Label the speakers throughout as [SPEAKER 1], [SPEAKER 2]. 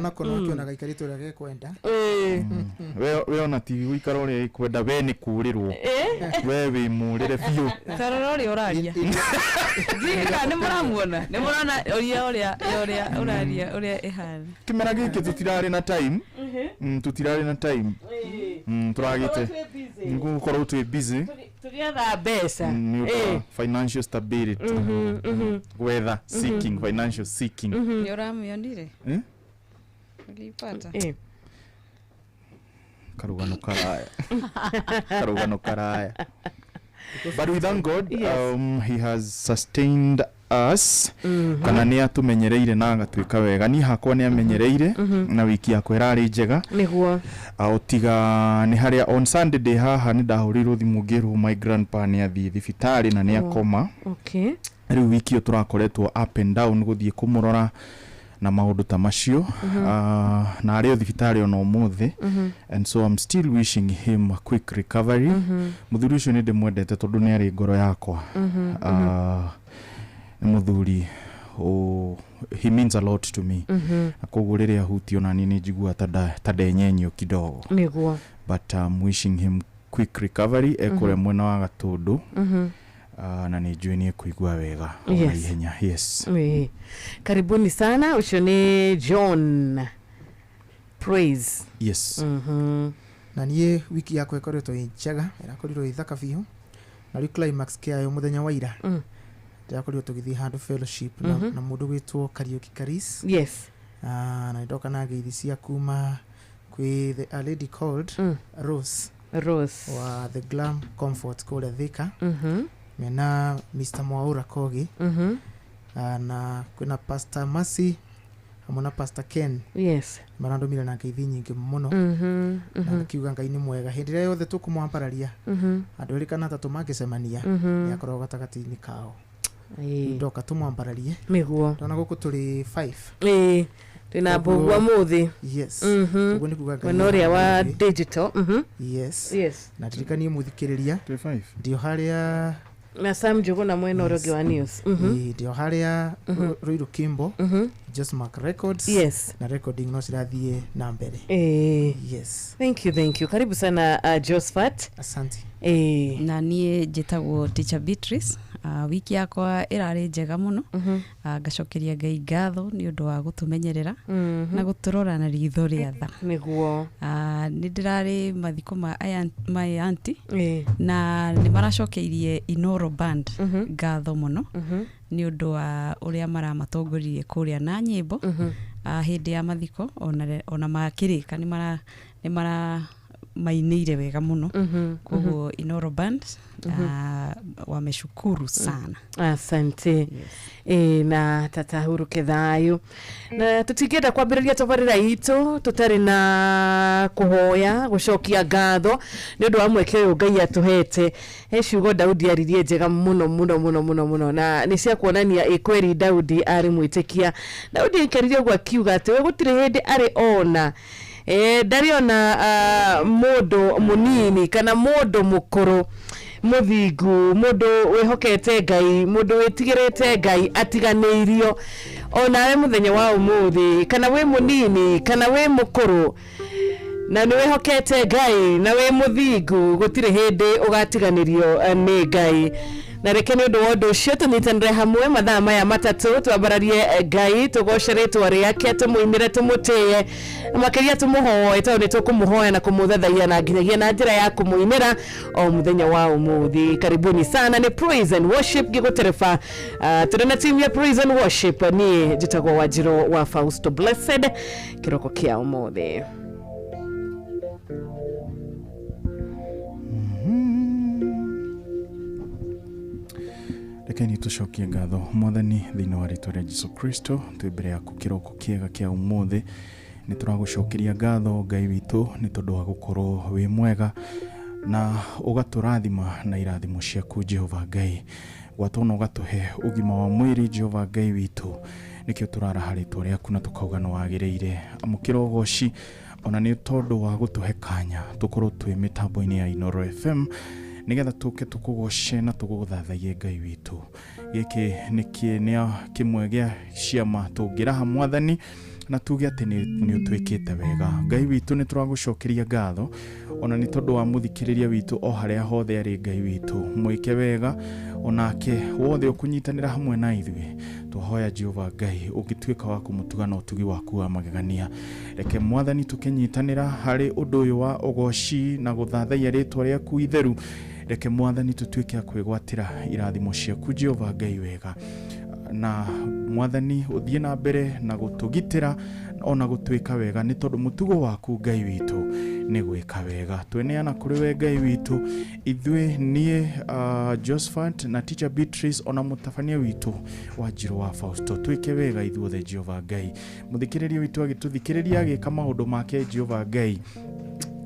[SPEAKER 1] ona kono kiona gaikarito rage kwenda
[SPEAKER 2] we ona TV wikara uri kwenda we ni kurirwo we wi murire biu
[SPEAKER 3] karorori uraria gika ni muramuona ni murana oria uraria ihana
[SPEAKER 2] kimera giki tutirari na time turagite ngukorwo tu busy
[SPEAKER 3] turiatha besa
[SPEAKER 2] financial stability whether seeking financial seeking
[SPEAKER 3] ni uramionire ulipata
[SPEAKER 2] karugano karaya but we thank God he has sustained us kana ni atumenyereire na agatwika wega ni hakwa ni amenyereire na wiki yakwa irari njega
[SPEAKER 4] niguo
[SPEAKER 2] autiga ni haria on Sunday haha ni ndahurirwo thimu ngirwo my grandpa ni athii thibitari na ni akoma riu wiki turakoretwo up and down guthie kumurora na maundu ta macio na ario thibitari ona umuthi and so I'm still wishing him a quick recovery muthuri ucio ni ndimwendete tondu ni ari ngoro yakwa muthuri he means a lot to me akoguo riria hutio na ni njigua tadenyenyo kidogo
[SPEAKER 4] niguo
[SPEAKER 2] but I'm wishing him quick recovery ekore mwena wa gatundu na nijue ni kuigua wega ihenya yes
[SPEAKER 4] karibuni sana ucio ni John Praise
[SPEAKER 2] yes
[SPEAKER 1] na niye wiki yako ikoretwo njega irakorirwo ithaka biu na ri climax kiayo muthenya wa ira ndakorirwo tugithi handu fellowship na mundu witwo Kariuki Karis
[SPEAKER 4] yes
[SPEAKER 1] na ndoka na ngeithi cia kuma kwi a lady called Rose wa the Glam Comfort kule Thika mena Mr. Mwaura Kogi na kuna Pastor Mercy hamwe na Pastor Ken
[SPEAKER 4] yes
[SPEAKER 1] marandomira na ngeithi nyingi muno na kiuga ngai ni mwega hindira yothe tukumwampararia andu eri kana tatu magicemania yakorwo gatagati-ini kao ndoka tumwampararie
[SPEAKER 4] niguo
[SPEAKER 1] tona guku turi 5
[SPEAKER 4] twina mbugua muthi
[SPEAKER 1] yes ugo ni kuga
[SPEAKER 4] ngai noria wa digital
[SPEAKER 1] yes na tirikanie muthikiriria
[SPEAKER 2] 5
[SPEAKER 1] ndio haria
[SPEAKER 4] na Sam Jogo na mwena orogi wa news
[SPEAKER 1] ndio haria Ruiru Kimbo Just Mark Records
[SPEAKER 4] yes
[SPEAKER 1] na recording no cirathie na mbere yes
[SPEAKER 4] thank you karibu sana Josephat
[SPEAKER 1] asante
[SPEAKER 3] na nie njitagwo Teacher Beatrice wiki yakwa irari njega muno ngacokeria ngai ngatho ni undu wa gutumenyerera na guturora na ritho ria tha
[SPEAKER 4] niguo
[SPEAKER 3] ni ndirari mathiko ma my auntie na ni maracokeirie Inoro Band ngatho muno ni undu wa uria maramatongoririe kuria na nyimbo hindi ya mathiko ona makirika ni mara mainire wega muno koguo Inoro Band wameshukuru sana
[SPEAKER 4] asante na tatahuruke thayo na tutigenda kwambiriria tabarira itu tutari na kuhoya gucokia ngatho ni undu wa mweke uyu ngai atuhete ciugo Daudi aririe njega muno na ni cia kuonania ikweri Daudi ari mwitikia Daudi ikaririe gwa kiuga ati we gutire hindi ari ona ndariona mundu munini kana mundu mukuru muthingu mundu wihokete ngai mundu witigirite ngai atiganeirio ona we muthenya wa umuthi kana we munini kana we mukuru na ni wihokete ngai na we muthingu gutire hindi ugatiganirio ni ngai na reke ni undu wa undu ucio tunyitanire hamwe mathaa maya matatu twambararie ngai tugoceretwo riake tumuinire tumutie makiria tumuhoe tondu ni tukumuhoya na kumuthathaia na nginyagia na njira ya kumuinira o muthenya wa umuthi karibuni sana ni Praise and Worship giguterefa turena team ya Praise and Worship ni njitagwo Wanjiru wa Fausto Blessed kiroko kia umuthi
[SPEAKER 2] rekeni tucokie ngatho mwathani thiini wa ritwa ria Jesu Kristo twibere yaku kiroko kiega kia umuthi ni turagucokeria ngatho ngai witu ni tondu wa gukorwo wi mwega na ugaturathima na irathimo ciaku Jehova Ngai gwatona ugatuhe ugima wa mwiri Jehova Ngai witu nikio turaraha ritwa riaku na tukauga no wagiriire amukira ugoci ona ni tondu wa gutuhe kanya tukorwo twi mitambo-ini ya Inoro FM nigetha tuke tukugoce na tuguthathaie ngai witu giki nikia kimwe gia ciama tungira ha mwathani na tuge ati ni utwikite wega. Ngai witu ni turagucokeria ngatho ona ni tondu wa muthikiriria witu o haria hothe ari. Ngai witu mwike wega onake wothe ukunyitanira hamwe na ithuĩ. Tuhoya Jehova Ngai ugituika wa kumutuga na utugi waku wa magegania. Reke Mwathani tukinyitanira hari undu uyu wa ugoci na guthathaia ritwa riaku itheru. Reke Mwathani tutuike kwigwatira irathimo ciaku Jehova Ngai wega, na Mwathani uthie na mbere na gutugitira ona gutwika wega ni tondu mutugo waku Ngai witu ni gwika wega. Tweneana kuri we Ngai witu ithuĩ nie Josephat na Teacher Beatrice ona mutabania witu wa Njiro wa Fausto twike wega ithuothe Jehova Ngai. Muthikiriria witu agituthikiriria agika maundu make Jehova Ngai,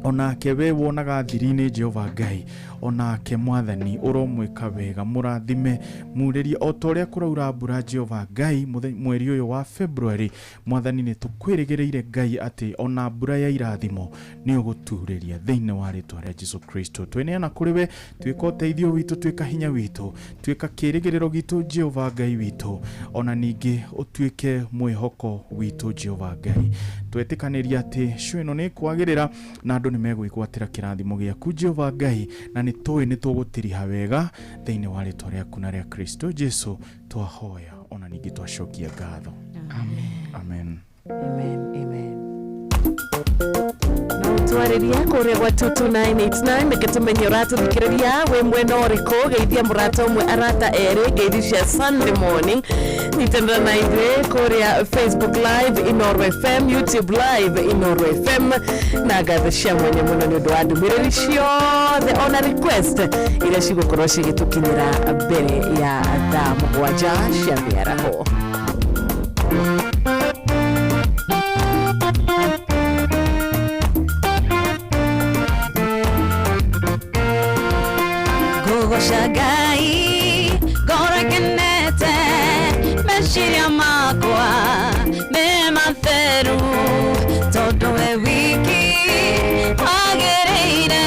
[SPEAKER 2] onake we wonaga thiri-inĩ Jehova Ngai, onake Mwathani uromwika wega. Murathime muririe o ta uria kuraura mbura Jehova Ngai mweri uyu wa February. Mwathani ni tukwirigireire Ngai ati ona mbura ya irathimo ni uguturiria thiini wa ritwa ria Jesu Kristo. Tweneana kuri we twika uteithio witu, twika hinya witu, twika kirigiriro gitu Jehova Ngai witu, ona ningi utwike mwihoko witu Jehova Ngai. Twetikaniria ati cio ino ni kwagirira na andu ni megwigwatira kirathimo giaku Jehova Ngai, na ni tui ni tugutiriha wega thiini wa ritwa riaku na ria Kristo Jesu twahoya ona ningi twacokia ngatho. Amen.
[SPEAKER 4] Amen. Amen. Twarĩria kũrĩa gwa 22989 nĩkĩtũmenye ũratũthikĩrĩria wĩ mwena ũrĩkũ. Geithia mũrata ũmwe, arata erĩ, ngeithi cia Sunday morning. Nyitanĩra na ithuĩ kũrĩa Facebook live Inooro FM, YouTube live Inooro FM, na ngatho cia mwanya mũno nĩ ũndũ wa ndũmĩrĩri ciothe ona request iria cigũkorwo cigĩtũkinyĩra mbere ya thaa 7 cia mĩaraho.
[SPEAKER 3] Shagai gorekenete meshiria makwa me matheru todo e wiki agereire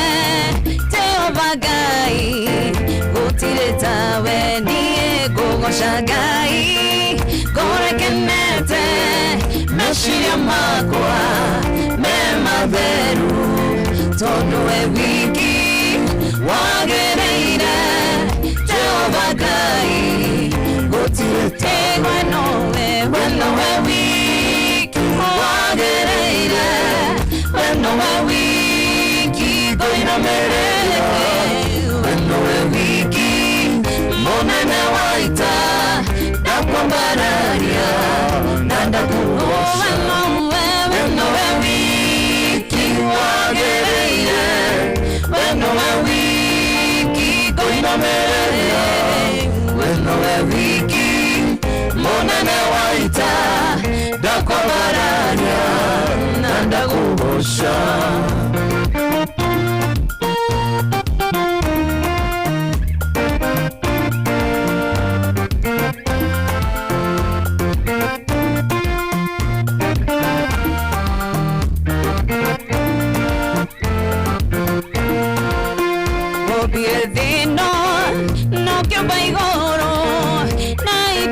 [SPEAKER 3] Jehova Ngai gutire tawe nie gogo shagai gorekenete meshiria makwa me matheru todo e wiki wagereire Jehova Ngai gutire weno we wiki wagereire weno we wiki goina merele weno we wiki monene waita nakwambararia nanda kuosha weno we wiki wagereire weno we wiki goina merele weno we wiki monene waita nakwambararia nanda kuosha.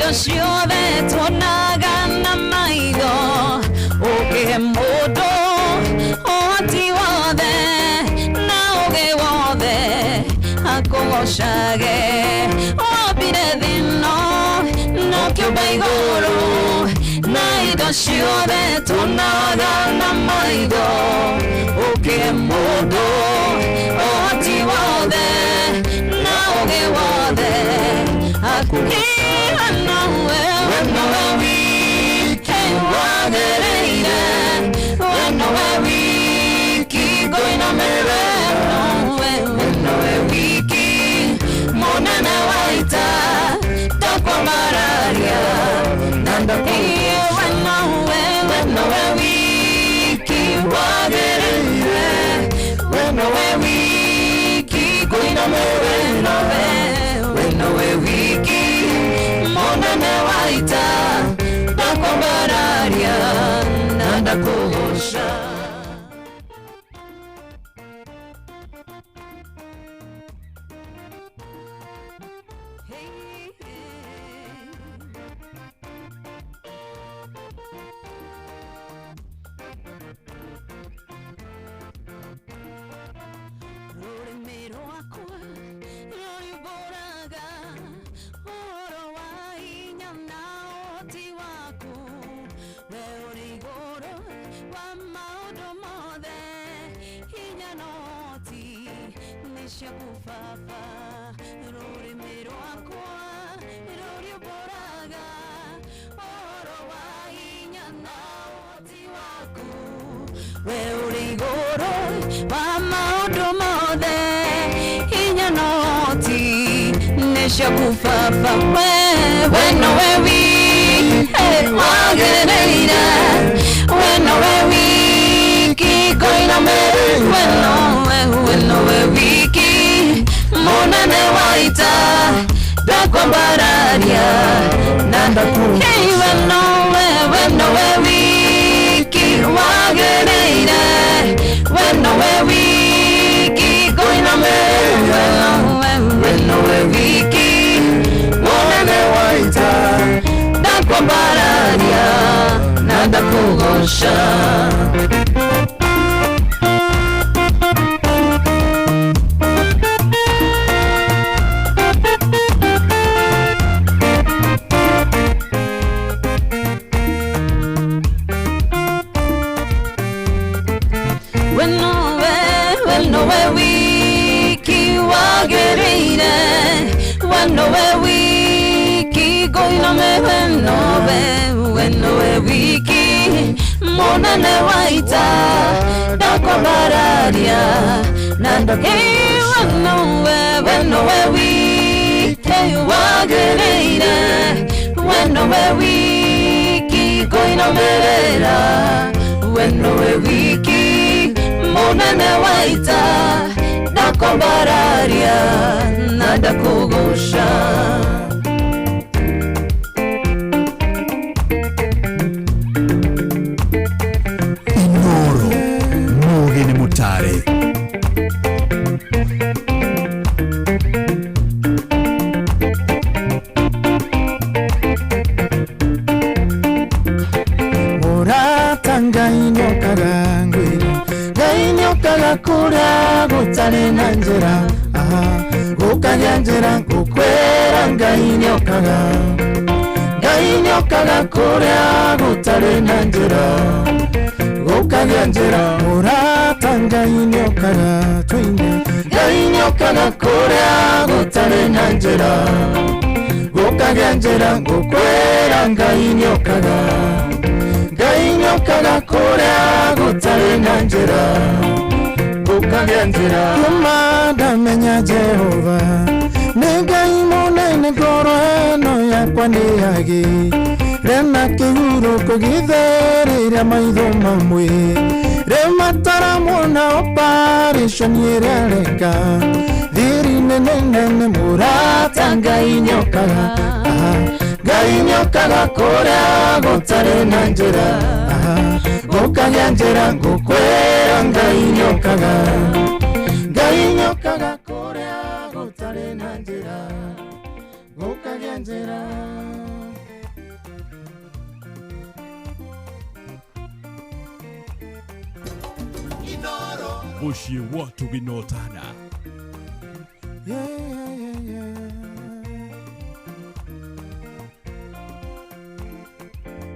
[SPEAKER 3] Ciothe tuonaga na maitho uge mũndũ ũhoti wothe na ũgĩ wothe akũgocage wambire thĩ ĩno no kĩũmba igũrũ na indo ciothe tuonaga na maitho uge mũndũ ũhoti wothe na ũgĩ wothe akũgocage weno we wiki wagereire weno we wiki goina merele weno we wiki monene waita takwambararia nanda kuosha weno we wiki wagereire weno we wiki goina merele weno we wiki monene waita nakwambararia nanda kuosha. neshagufaba rurimi rwakwa ruri boraga oro wa hinya na ũhoti waku we ũrĩ igũrũ wa maũndũ mothe hinya na ũhoti neshagufaba we nowe wiki wagĩrĩire we nowe wiki koina mere we nowe wiki munene waita ndakwambararia na hey we nowe wiki wagĩrĩire we nowe wiki koina mere we nowe wiki munene waita ndakwambararia na ndakũgooca nowe wiki wagĩrĩire we nowe wiki koina mere we nowe wiki munene waita ndakwambararia na ndakũgooca we nowe wiki wagĩrĩire we nowe wiki koina mere we nowe wiki munene waita ndakwambararia na ndakũgooca
[SPEAKER 5] Inoro Mugi nĩ Mũtare
[SPEAKER 1] Ngai nyokaga ngwĩra Ngai nyokaga kũrĩa gũtarĩ na njĩra gũkagĩa njĩra gũkwĩra Ngai nyokaga kũrĩa gũtarĩ na njĩra gũkagĩa njĩra mũrata Ngai nyokaga tũine Ngai nyokaga kũrĩa gũtarĩ na njĩra gũkagĩa njĩra gũkwĩra Ngai nyokaga kũrĩa gũtarĩ na njĩra gũkagĩa njĩra kuma ndamenya Jehova nĩ Ngai mũnene ngoro ĩno yakwa nĩyagĩire na kĩhurũko gĩtherĩra maitho mamwe rĩmataramuona operation ĩrĩa areka thiri nene mũrata Ngai nyokaga kũrĩa gũtarĩ na njĩra gũkagĩa njĩra gũkwĩra Ngai nyokaga kũrĩa gũtarĩ na njĩra gũkagĩa njĩra
[SPEAKER 5] Inoro Muciĩ wa Tũginotana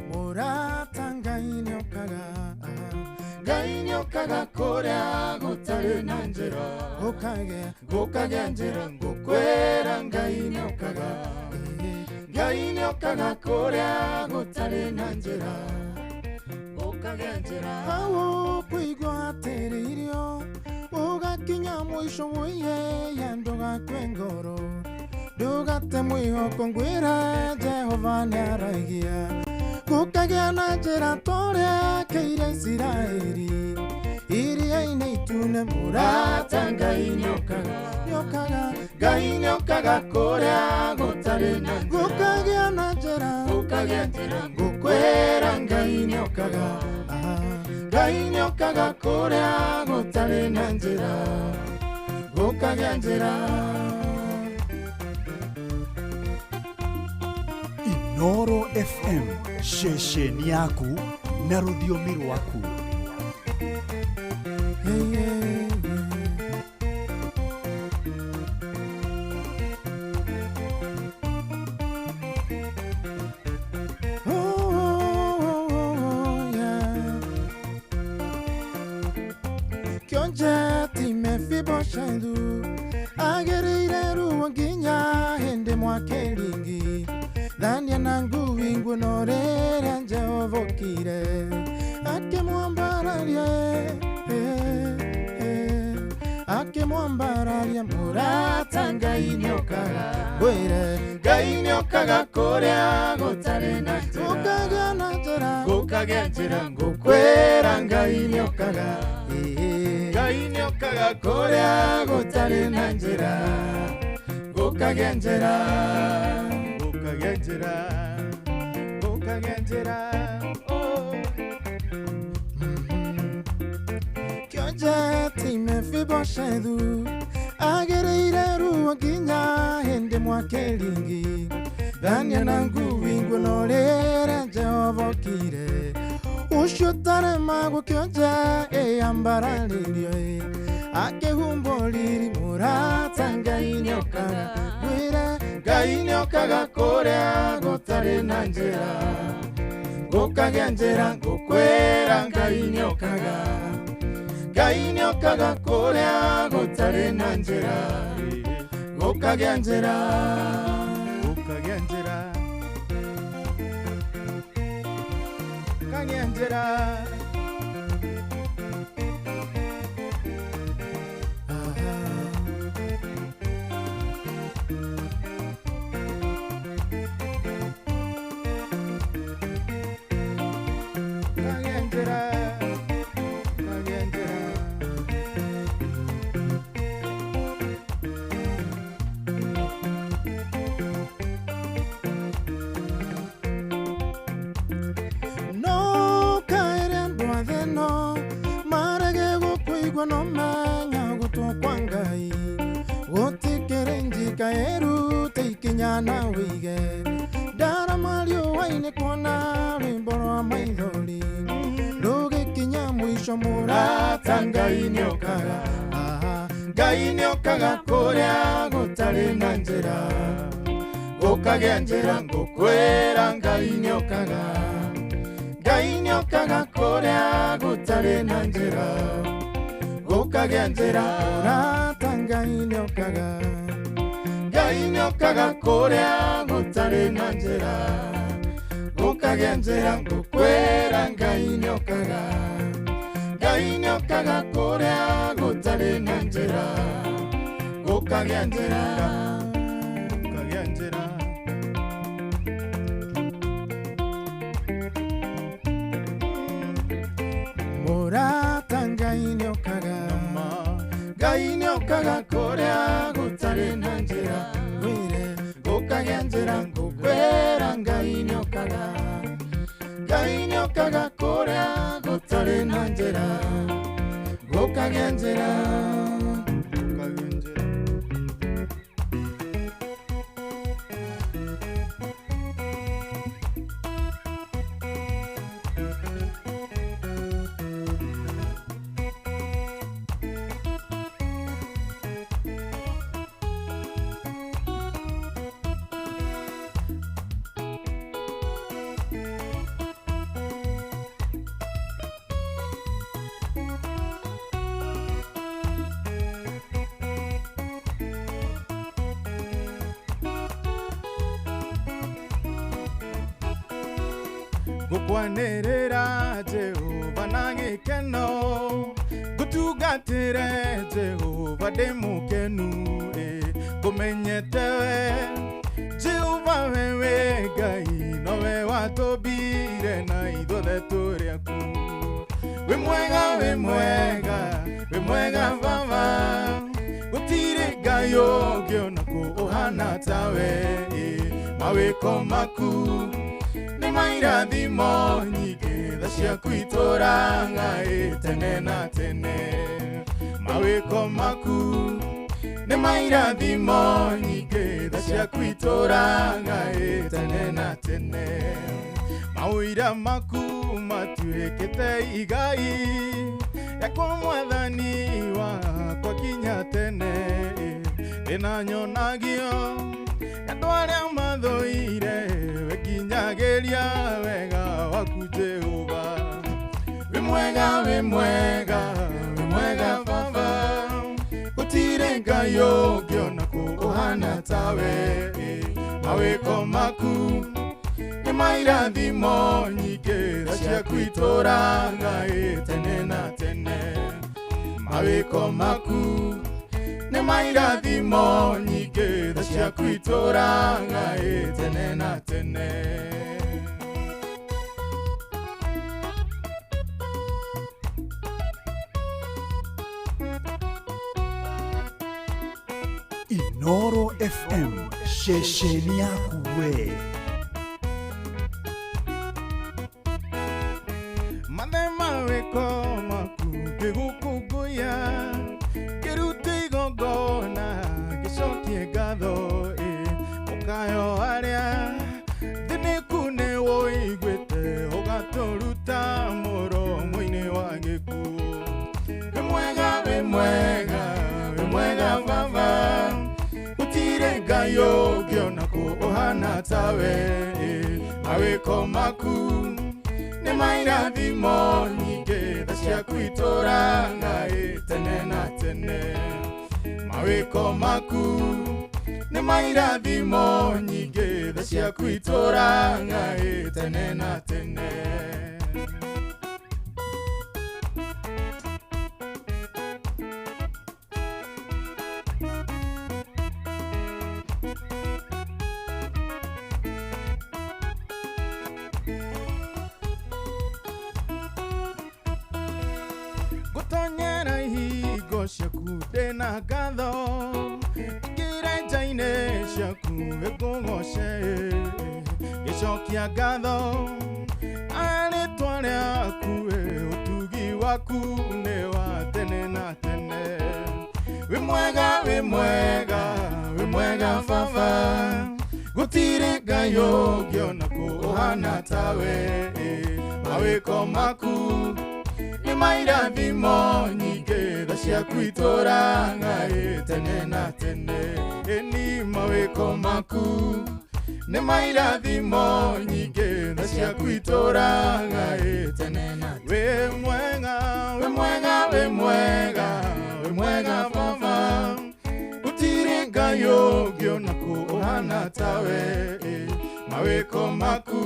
[SPEAKER 1] mũrata Ngai nyokaga kũrĩa gũtarĩ na njĩra gũkagĩa njĩra gũkwĩra Ngai nyokaga kũrĩa gũtarĩ na njĩra gũkagĩa njĩra hau kũigua atĩrĩirio ũgakinya mũico mũiheya ndũgakue ngoro ndũgate mwĩhoko ngwĩra Jehova nĩaraigia gũkagĩa na njĩra tũrĩa kĩire Isiraeli iria-inĩ itune mũrata Ngai nyokaga kũrĩa gũtarĩ na njĩra gũkagĩa na njĩra gũkwĩra Ngai nyokaga kũrĩa gũtarĩ na njĩra gũkagĩa njĩra
[SPEAKER 5] Inoro FM ceceni yaku na rũthiomi rwaku
[SPEAKER 1] kionje time fibo shandu agereire ruo nginya hende mwakelingi Dania nangu wingu norera njavokire ake mwambararia murata ngai nyokaga gwire ngai nyokaga kuria gutari na njira gukagĩa njĩra ngukwĩra ngai nyokaga ngai nyokaga kuria gutari na njira gukagĩa njĩra gukagĩa njĩra time fibo shandu agereire ruo nginya hende mwakelingi Dania nangu wingu norera njavokire ushutare magu kionja ambaralirio akehumboliri murata ngai nyokaga gwire ngai nyokaga kuria gutari na njira gukagĩa njĩra ngukwĩra ngai nyokaga ngai nyokaga kuria gutari na njira gukagĩa njĩra gukagĩa njĩra no manya gutokwa ngai gutikirenjika eru teikinyana wige dara mario waine kona rwimbo rwa maithori rugikinya mwisho murata ngai nyokaga ngai nyokaga kuria gutari na njira gukagĩa njĩra ngukwĩra ngai nyokaga kuria gutari na njira gukagĩa njĩra murata ngai nyokaga kuria gutari na njira gukagĩa njĩra ngukwĩra ngai nyokaga kuria gutari na njira gukagĩa njĩra murata ngai nyokaga kuria gutari na njira gwire gukagĩa njĩra ngukwĩra ngai nyokaga kuria gutari na njira gukagĩa njĩra gukwanĩrĩra Jehova na gĩkeno ngutungatĩre Jehova ndĩ mũkenu ngũmenyete we Jehova wewe Ngai nowe watũmbire na ithuothe tũrĩ aku wĩ mwega Baba gũtirĩ Ngai ũngĩ onakũ ũhana tawe mawĩko maku mairathimo nyingĩ tha ciaku itũraga tene na tene mawĩko maku nĩ mairathimo nyingĩ tha ciaku itũraga tene na tene maũira maku matuĩkĩte igai rĩakwa Mwathani wakwa kinya tene ndĩna nyonagio andũ arĩa mathũire wekinyagĩria wega waku Jehova wĩ mwega
[SPEAKER 2] ngayo giona ko ohana tawe maweko maku ni mairathimo nyingĩ cia kwitora ngai tene na tene maweko maku ni mairathimo nyingĩ cia kwitora ngai tene na tene.
[SPEAKER 5] Inoro FM, shesheni yaku we.
[SPEAKER 2] Madema weko maku gigukuguya kirute gogona gicokie ngatho ukayo aria thini kune woigwete ugaturuta muromo-ini wa gikuo wimwega baba utire ngayo giona ko ohana tawe mawiko maku ni mairathimo nyingĩ cia kwitora ngai tene na tene mawiko maku ni mairathimo nyingĩ cia kwitora ngai tene na tene. Gutonyera higo ciaku ndina ngatho ngirenja-inĩ ciaku gĩkũgoce gĩcokia ngatho arĩtwa rĩaku ũtugi waku nĩ wa tene na tene wĩ mwega baba gũtirĩ ngayo ngĩona kũ ũhana tawe mawĩko maku ni mairathimo nyingĩ cia kwitora ngai tene na tene ni mawĩko maku ni mairathimo nyingĩ cia kwitora ngai tene na tene. wĩ mwega baba gũtirĩ ngayo ngĩona kũ ũhana tawe mawĩko maku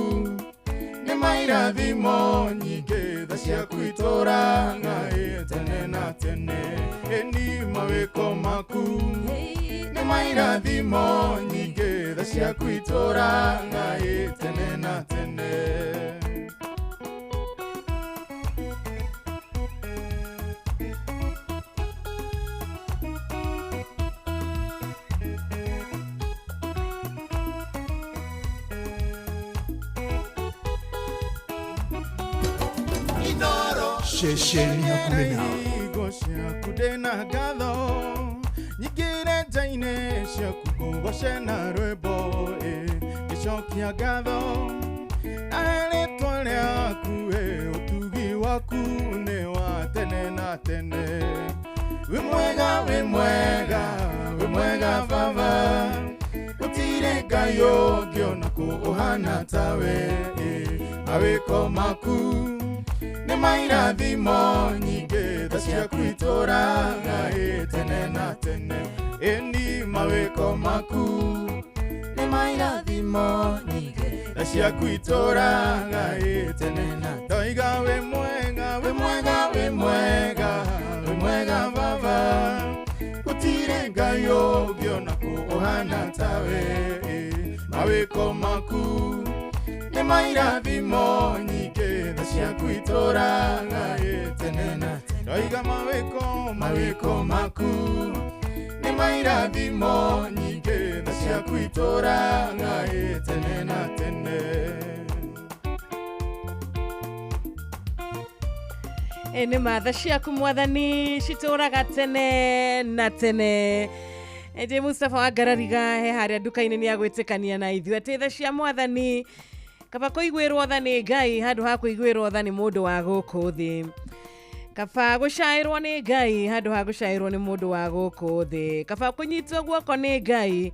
[SPEAKER 2] ni mairathimo nyingĩ cia kwitora ngai tene na tene ni mawĩko maku ni mairathimo nyingĩ cia kwitora ngai tene na tene.
[SPEAKER 5] Shesheni yaku
[SPEAKER 2] ciaku ndina ngatho nyingĩre nja-inĩ ciaku ngũgoce na rwĩmbo gĩcokia ngatho arĩtwa rĩaku ũtugi waku nĩ wa tene na tene wĩ mwega baba gũtirĩ ngayo ngĩona kũ ũhana tawe mawĩko maku ni mairathimo nyingĩ cia kwitora ngai tene na tene ni mawĩko maku ni mairathimo nyingĩ cia kwitora ngai tene na ndoiga wĩ mwega baba gũtirĩ ngayo ngĩona kũ ũhana tawe mawĩko maku ni mairathimo nyingĩ cia kwitora ngai tene na tene ndoiga mawĩko maku ni mairathimo nyingĩ cia kwitora ngai tene na tene.
[SPEAKER 4] Nĩ matha ciaku mwathani citũraga tene na tene. Ndi Mustafa wa Garariga he harĩa nduka-inĩ nĩ agwĩtĩkania na ithuĩ atĩ tha cia mwathani kaba kũiguĩrwo tha nĩ Ngai handũ ha kũiguĩrwo tha nĩ mũndũ wa gũkũ thĩ. Kaba gũcaĩrwo nĩ Ngai handũ ha gũcaĩrwo nĩ mũndũ wa gũkũ thĩ. Kaba kũnyitwo guoko nĩ Ngai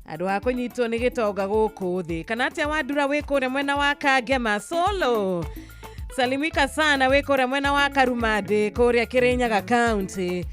[SPEAKER 4] handũ ha kũnyitwo nĩ gĩtonga gũkũ thĩ. Kana atĩa Wandura wĩ kũrĩa mwena wa Kangema Solo. Salimika sana wĩ kũrĩa mwena wa Karumande kũrĩa Kirinyaga County.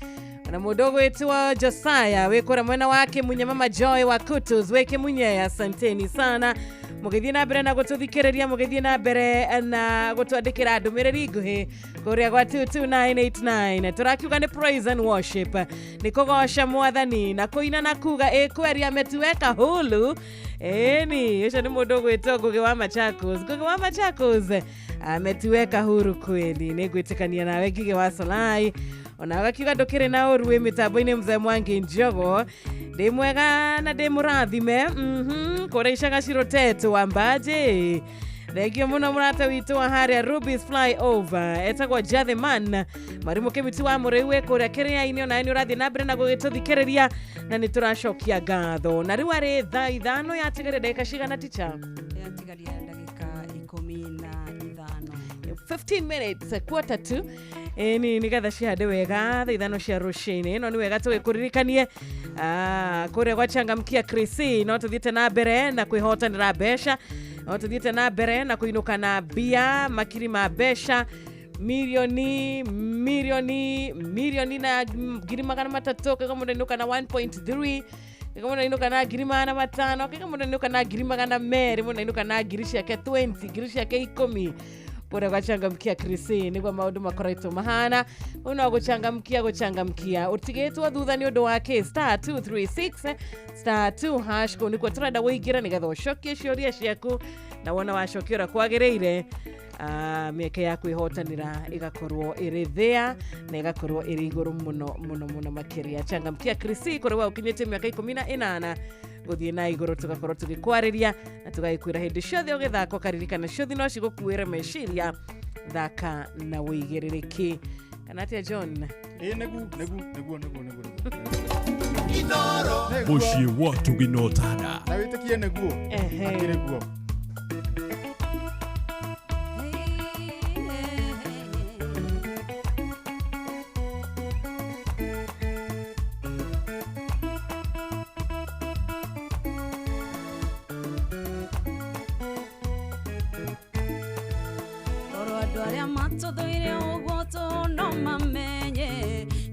[SPEAKER 6] na mudogo wetu wa Josiah wekora mwena wake Munyamama Joy wa Kutus weke munye. Asanteni sana mugithie na mbere na gututhikiriria mugithie na mbere na gutwandikira ndumiriri nguhi kuria gwa 22989 turakiuga ni praise and worship ni kugosha mwathani na kuina na kuga kweria metuweka hulu ni ucio ni mundu gwitwo Ngugi wa Machakos. Ngugi wa Machakos ametuweka huru kweli. Ni gwitikania nawe Ngige wa Solai ona wakiuga ndukiri na urwe mitambo-ini Mzee Mwangi Njogo ndi mwega na ndi murathime kureisha gaciro tetu wa Mbaji. Thengio muno murata witu wa haria Ruby's Flyover etagwo Jathiman marimu kimitu wa muriwe kuria kiria-ini ona ni urathi na mbere na gugituthikiriria na ni turacokia ngatho. Na riu ari thaa 5 yatigire ndagika cigana ticha?
[SPEAKER 3] Yatigaria ndagika 15
[SPEAKER 6] 15 minutes quarter to ni nigetha ciande wega thaa 5 cia rucini. No ni wega tugikurikanie kuria gwa Changamkia Krisi no tuthiete na mbere na kwihotanira mbeca, no tuthiete na mbere na kuinuka na bia makiri ma mbeca milioni na ngiri magana matatu kama mundu inuka na 1.3 kama mundu inuka na ngiri magana matano kama mundu inuka na ngiri magana meri mundu inuka na ngiri ciake 20 ngiri ciake 10 kuria gwa Changamkia Krisi niguo maundu makoretwo mahana. Uno guchangamkia utigitwo thutha ni undu wake *236 *2# ko nikuo turenda wigira nigetha ucokie ciuria ciaku na wona wacokiora kwagiriire mieke ya kwihotanira igakorwo iri thea na igakorwo iri iguru muno makiria. Changamkia Krisi kuria ukinyite miaka 18 guthie na iguru tugakorwo tugikwariria na tugagikwira hindi ciothe ugithako karirikana ciothe no cigukuire meciria thaka na wigiririki kana atia John
[SPEAKER 2] negu
[SPEAKER 5] Mushi watu ginotana
[SPEAKER 2] na witikie neguo akireguo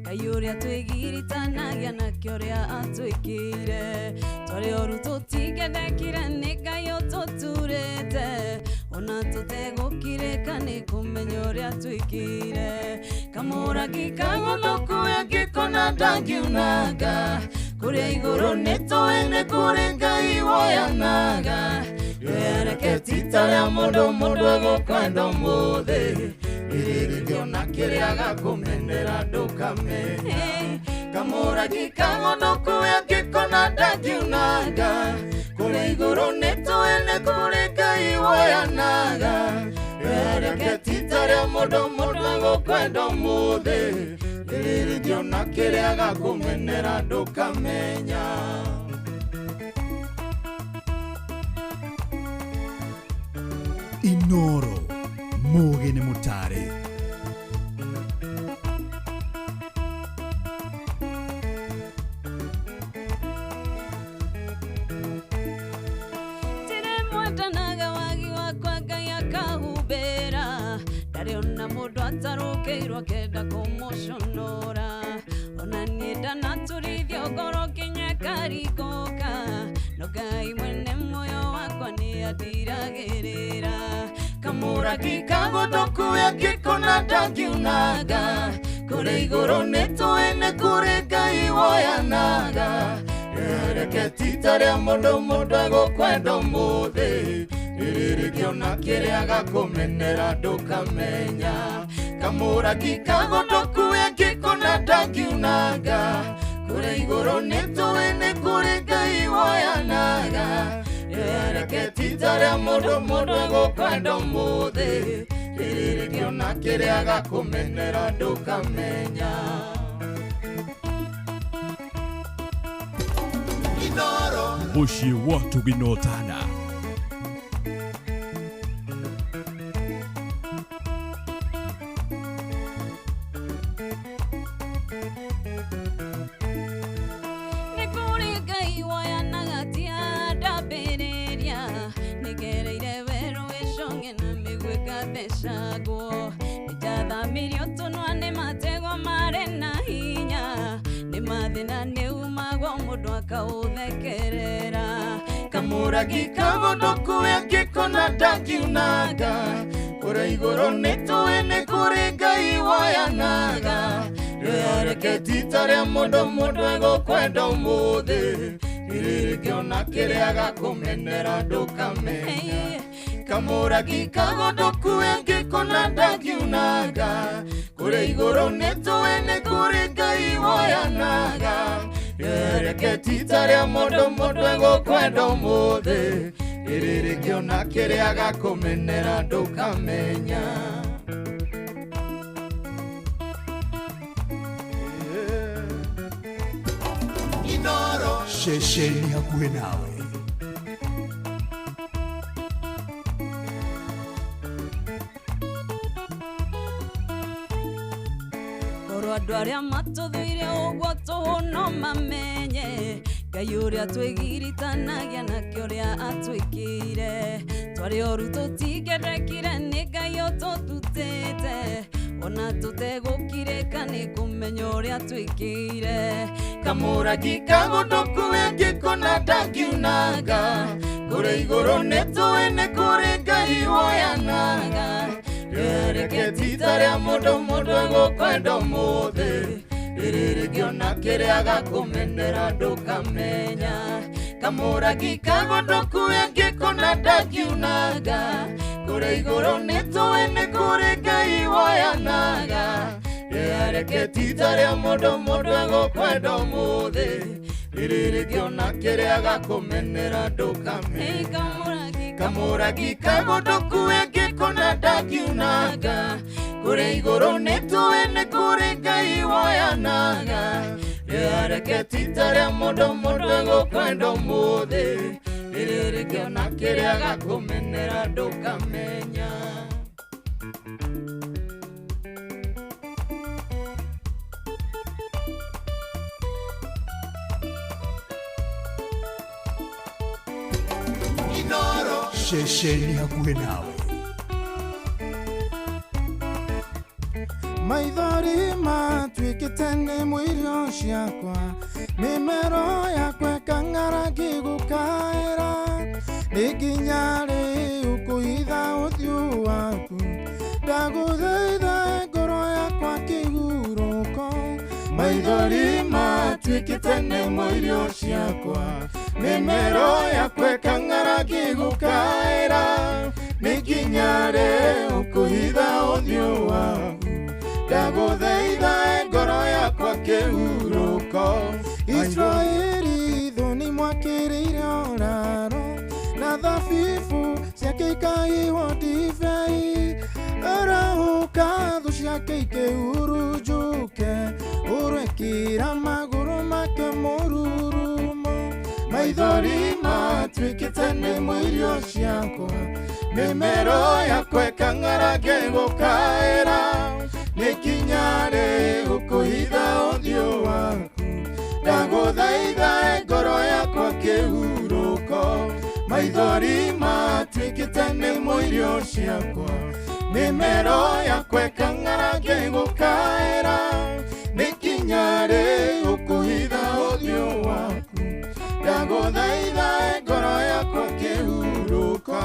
[SPEAKER 3] Kayuria twigiritanagia na kioria atwikire twari oru tutigedekire ni gayo tuturete ona tutegukireka ni kumenya uria twikire kamura gikagonoku gikona dangiunaga kuria iguru nitoene kuri Ngai woyanaga yereke titaria mundu egukwenda umuthi iririo na kiria gakumenera ndukamenye kamura gikagonoku gikona dangiunaga kuri iguru nitoene kuri Ngai woyanaga yereke titaria mundu egukwenda umuthi iririo na kiria gakumenera ndukamenya.
[SPEAKER 5] Inoro Mugi Mutare
[SPEAKER 3] Tire mwatanaga wagi wakwa Ngai akahubera ndariona mundu atarukeirwo kenda kumuconora ona nienda naturithio ngoro kinya karikoka no Ngai mwene moyo wakwa ni atiragirira kamura gikagonoku gikona dangiunaga kuri iguru nitoene kuri Ngai woyanaga yereke titaria mundu egukwenda umuthi iririkio na kiria gakumenera ndukamenya kamura gikagonoku gikona dangiunaga kuri iguru nitoene kuri Ngai woyanaga yereke titaria mundu egukwenda umuthi iririkio na kiria gakumenera ndukamenya.
[SPEAKER 5] Mushi watu ginotana
[SPEAKER 3] nikuri Ngai woyanaga tiada bereria nigereire weru iconge na migwe gathecagwo nijathamirio tunwane matego mare na hinya thina ni umagwo mundu akauthekerera
[SPEAKER 2] kamuragi kagondoku angikona ndakiunaga kure iguru nituene kuri Ngai wayanaga rĩareke tita rĩa mũndũ egũkwenda ũmũthĩ rĩrĩkĩona kĩrĩa gakũmenera ndũkamenya kamũragi kagondoku angĩkona ndakiunaga kũrĩ igũrũ nĩtũĩ kũrĩ Ngai woyanaga rĩareke tita rĩa mũndũ egũkwenda ũmũthĩ rĩrĩkĩona kĩrĩa gakũmenera ndũkamenya
[SPEAKER 5] Shesheni hakuwe nawe.
[SPEAKER 3] Korwo andũ arĩa matũthuire ũguo tũhũno mamenye Ngai ũrĩa twĩgiritanagia nakĩo ũrĩa atwĩkĩire twarĩ oru tũtingĩendekire nĩ Ngai ũtũtutĩte ona tũtegũkirĩka nĩ kũmenya ũrĩa twĩkĩire
[SPEAKER 2] kamũragi kagondoku angĩkona ndakiunaga kũrĩ igũrũ nĩtũĩ kũrĩ Ngai woyanaga rĩareke tita rĩa mũndũ egũkwenda ũmũthĩ rĩrĩkĩona kĩrĩa gakũmenera ndũkamenya kamũragi kagondoku angĩkona ndakiunaga kũrĩ igũrũ nĩtũĩ kũrĩ Ngai woyanaga rĩareke tita rĩa mũndũ egũkwenda ũmũthĩ rĩrĩkĩona kĩrĩa gakũmenera ndũkamenya kamũragi kagondoku angĩkona ndakiunaga kũrĩ igũrũ nĩtũĩ kũrĩ Ngai woyanaga rĩareke tita rĩa mũndũ egũkwenda ũmũthĩ rĩrĩkĩona kĩrĩa gakũmenera ndũkamenya
[SPEAKER 5] Shesheni hakuwe nawe.
[SPEAKER 1] maithori matuĩkĩte nĩ mũirio ciakwa mĩmero yakwa ĩkang'aragi gũkaĩra nĩ nginya rĩ ũkũhitha ũthiũ waku ndagũthaitha ngoro yakwa kĩhurũko maithori matuĩkĩte nĩ mũirio ciakwa mĩmero yakwa ĩkang'aragi gũkaĩra nĩ nginya rĩ ũkũhitha ũthiũ waku ndagũthaitha ngoro yakwa kĩhurũko Israeli thoni mwakĩrĩire oraro na thabibu ciake ikaihwo ndibei arahũka thũ ciake ikĩhurunjũke ũrwĩkĩra magũrũ make mũrurumo maithori matuĩkĩte nĩ mũirio ciakwa mĩmero yakwa ĩkang'aragi gũkaĩra nĩ nginya rĩ ũkũhitha ũthiũ waku ndagũthaitha ngoro yakwa kĩhurũko maithori matuĩkĩte nĩ mũirio ciakwa mĩmero yakwa ĩkang'aragi gũkaĩra nĩ nginya rĩ ũkũhitha ũthiũ waku ndagũthaitha ngoro yakwa kĩhurũko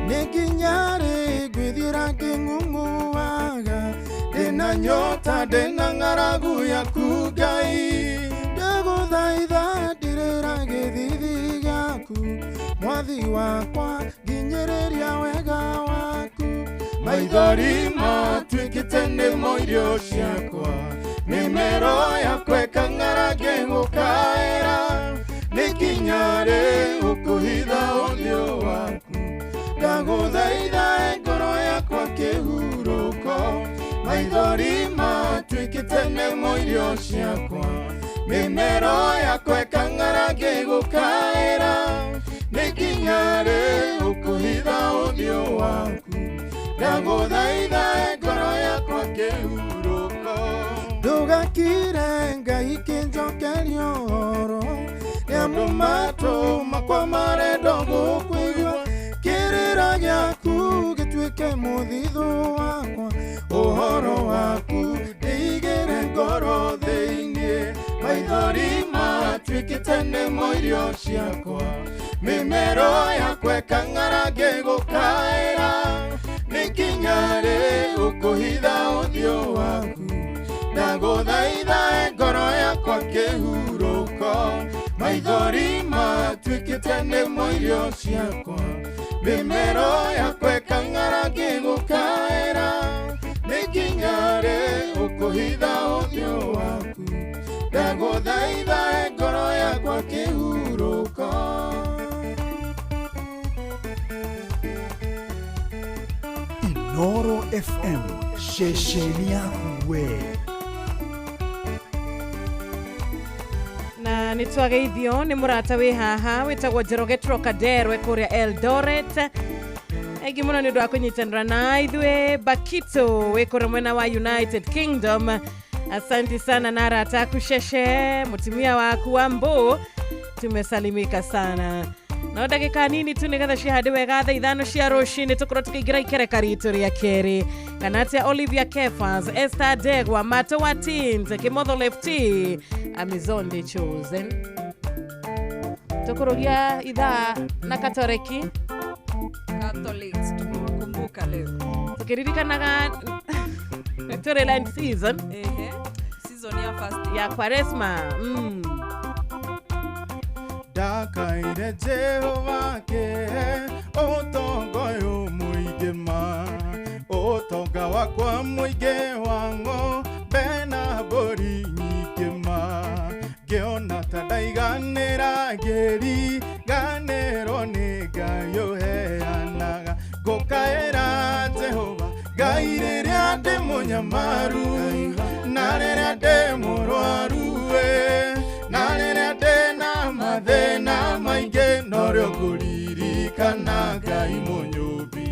[SPEAKER 1] Nikinyare gwithira king'ung'uaga ndĩna nyota ndĩna ng'aragu yaku Ngai ndagũthaitha ndirĩra gĩthithi gĩaku mwathi wakwa nginyĩrĩria wega waku maithori matuĩkĩte nĩ mũirio ciakwa mĩmero yakwa ĩkang'aragi gũkaĩra nĩ nginya rĩ ũkũhitha ũthiũ waku ndagũthaitha ngoro yakwa kĩhurũko maithori matuĩkĩte nĩ mũirio ciakwa mĩmero yakwa ĩkang'aragi gũkaĩra nĩ nginya rĩ ũkũhitha ũthiũ waku ndagũthaitha ngoro yakwa kĩhurũko
[SPEAKER 2] ndokire ngai kinjokerio horo ya mumato makwa marendo gukwigua kirira gyaku gituike muthithu wakwa uhoro waku ndigire ngoro thiini maithori matuikite nimo irio ciakwa mimero yakwa ikang'ara ngigukaira nikinyari ukuhitha uthio waku ndaguthaitha ngoro yakwa kihuruko maithori matuikite nimo irio ciakwa mimero yakwa ikang'ara ngigukaira nikinyari ukuhitha uthio waku ndaguthaitha ngoro yakwa kihuruko.
[SPEAKER 5] Inoro FM, shesheni yaku we.
[SPEAKER 6] Na nitwageithio ni murata wi haha witagwo Njoroge Trocadero kuria Eldoret egi muno ni ndu akunyitanira na ithwe Bakito wikore mwena wa United Kingdom. Asante sana narata akusheshe mutimia waku wa Mbo, tumesalimika sana. Na dakika nini tu nigatha shihade wega tha ithano cia rucini tukoro tukigira ikereka ritu ria keri kanatia Olivia Kefas, Esther Degwa, Mato Watint, Kimotho Lefty, Amizonde Chosen. Tukorogia idhaa na Katoliki
[SPEAKER 3] Catholics tumewakumbuka leo.
[SPEAKER 6] Tukiririkanaga Toryland season.
[SPEAKER 3] Season ya fast
[SPEAKER 6] ya Kwaresma.
[SPEAKER 2] Ndakaire Jehova ke utongoyo muigema utonga wakwa muige wango bena bori nyikema geona tadaiganira geri ganero nigayo heanaga gokaera Jehova gaireria de munyamaru nareria de murwaruwe nareria de na mathena mainge norio kuririkana ngai munyumbi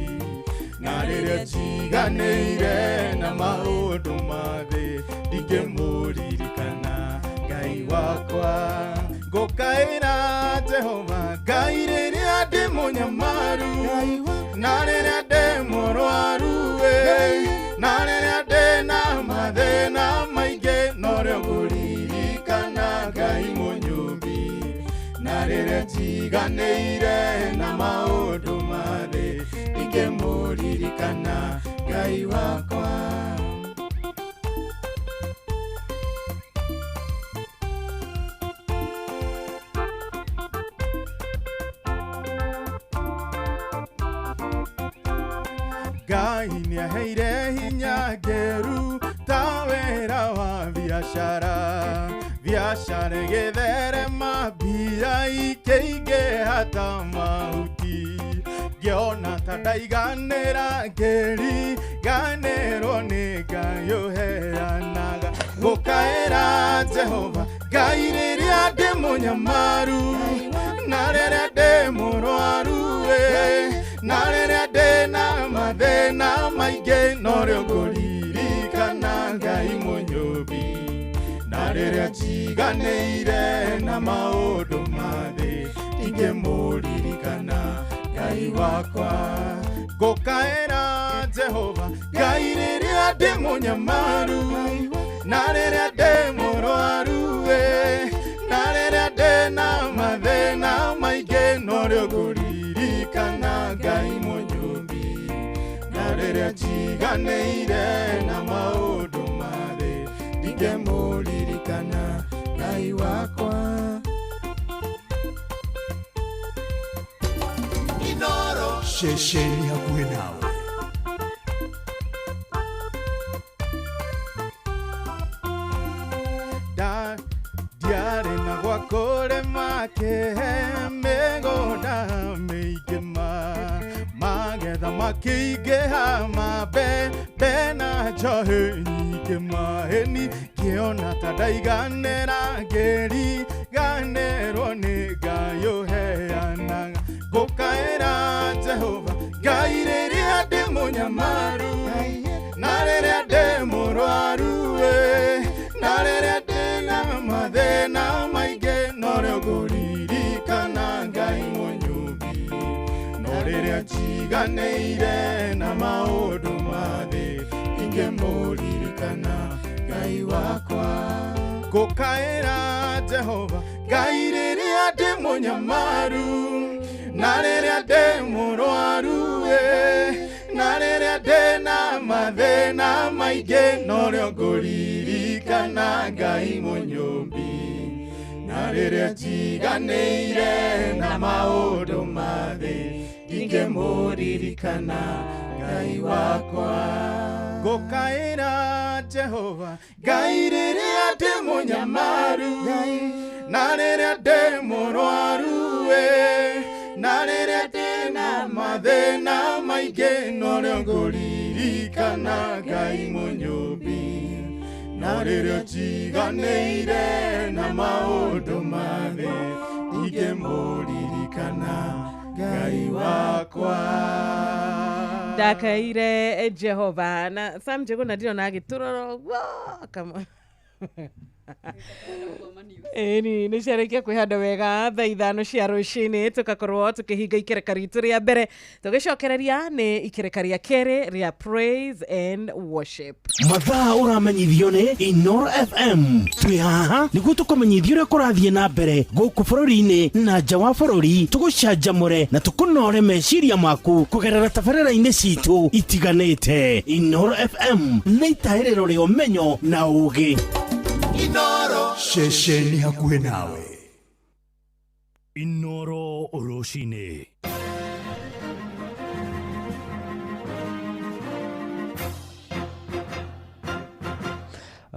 [SPEAKER 2] nareria ciganeire na maundu mathe ndingimuririkana ngai wakwa ngokaira Jehova ngai riria ndi munyamaru nareria ndi murwaruwe nareria ndi na mathena mainge norio kuririkana ngai munyumbi nareria ciganeire na maundu mathe ndingimuririkana ngai wakwa. Ngai niaheire hinya ngeru ta wĩra wa biacara biacara gĩtherema mbia ikĩingĩha ta mahuti ngĩona ta ndaiganĩra ngĩriganĩrwo nĩ Ngai ũheanaga ngũkaĩra Jehova Ngai rĩrĩa ndĩ mũnyamaru na rĩrĩa ndĩ mũrwaru na rĩrĩa ndĩ na mathĩna maingĩ norio ngũririkana Ngai mũnyũmbi na rĩrĩa njiganĩire na maũndũ mathĩ ingĩmũririkana Ngai wakwa ngũkaĩra Jehova Ngai rĩrĩa ndĩ mũnyamaru na rĩrĩa ndĩ mũrwaru na rĩrĩa ndĩ na mathĩna maingĩ norio ngũririkana Ngai mũnyũmbi na rĩrĩa njiganĩire na maũndũ mathĩ ndingĩmũririkana Ngai wakwa.
[SPEAKER 5] Inoro shesheni hakuhĩ nawe.
[SPEAKER 2] Diarĩ na gwa kũrĩma kĩhe mĩgũnda mĩingĩ magetha makĩingĩha mambembe na njohĩ nyingĩ mahĩni ngĩona ta ndaiganĩra ngĩriganĩrwo nĩ Ngai ũheanaga ngũkaĩra Jehova Ngai rĩrĩa ndĩ mũnyamaru na rĩrĩa ndĩ mũrwaru na rĩrĩa ũtiganĩire na maũndũ mathĩ ingĩmũririkana Ngai wakwa. Ngũkaĩra Jehova Ngai rĩrĩa ndĩ mũnyamaru na rĩrĩa ndĩ mũrwaru na rĩrĩa ndĩ na mathĩna maingĩ norĩo ngũririkana Ngai mũnyũmbi. Na rĩrĩa njiganĩire na maũndũ mathĩ ingĩmũririkana Ngai wakwa. Ngũkaĩra Jehova Ngai rĩrĩa ndĩ mũnyamaru na rĩrĩa ndĩ mũrwaru na rĩrĩa ndĩ na mathĩna maingĩ norĩo ngũririkana Ngai mũnyũmbi. Na rĩrĩa njiganĩire na maũndũ mathĩ ingĩmũririkana Ngai wakwa.
[SPEAKER 6] Ndakaire Jehova na Sam Njuguna ndirona agĩtũrora kama nĩ ciarĩkia kwĩhanda wega thaa 5 cia rũcinĩ tũgakorwo tũkĩhinga ikereka ritũ rĩa mbere tũgĩcokereria nĩ ikereka rĩa kerĩ rĩa praise and worship.
[SPEAKER 7] Mathaa ũramenyithio nĩ Inoro FM. Twĩ haha nĩguo tũkũmenyithio ũrĩa kũrathiĩ na mbere gũkũ bũrũri-inĩ na nja wa bũrũri, tũgũcanjamũre na tũkũnore meciria maku kũgerera tabarĩra-inĩ citũ itiganĩte. Inoro FM nĩ itaĩrĩro rĩa ũmenyo na ũũgĩ.
[SPEAKER 5] Inoro ceceni hakuhĩ nawe.
[SPEAKER 7] Inoro rũcinĩ.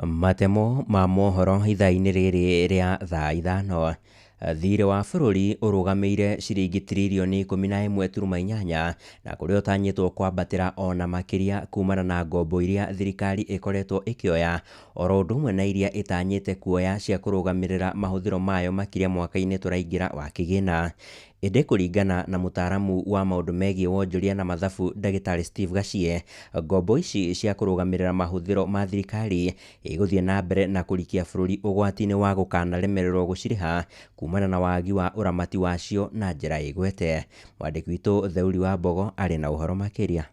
[SPEAKER 8] Matemo ma mohoro ithaa-inĩ rĩrĩ rĩa thaa 5. Thirĩ wa bũrũri ũrũgamĩire ciringi tiririoni 11.8 na kũrĩa ũtanyĩtwo kwambatĩra ona makĩria kumana na ngombo iria thirikari ĩkoretwo ĩkĩoya oro ũndũ ũmwe na iria ĩtanyĩte kuoya cia kũrũgamĩrĩra mahũthĩro mayo makĩria mwaka-inĩ tũraingĩra wa kĩgĩna. Ĩndĩ kũringana na mũtaaramu wa maũndũ megiĩ wonjoria na mathabu ndagĩtarĩ Steve Gacie, ngombo ici cia kũrũgamĩrĩra mahũthĩro ma thirikari igũthiĩ na mbere na kũrikia bũrũri ũgwati-inĩ wa gũkanaremererwo gũcirĩha kumana na wagi wa ũramati wacio na njĩra ĩgwete. Mwandĩki witũ Theuri wa Mbogo arĩ na ũhoro makĩria.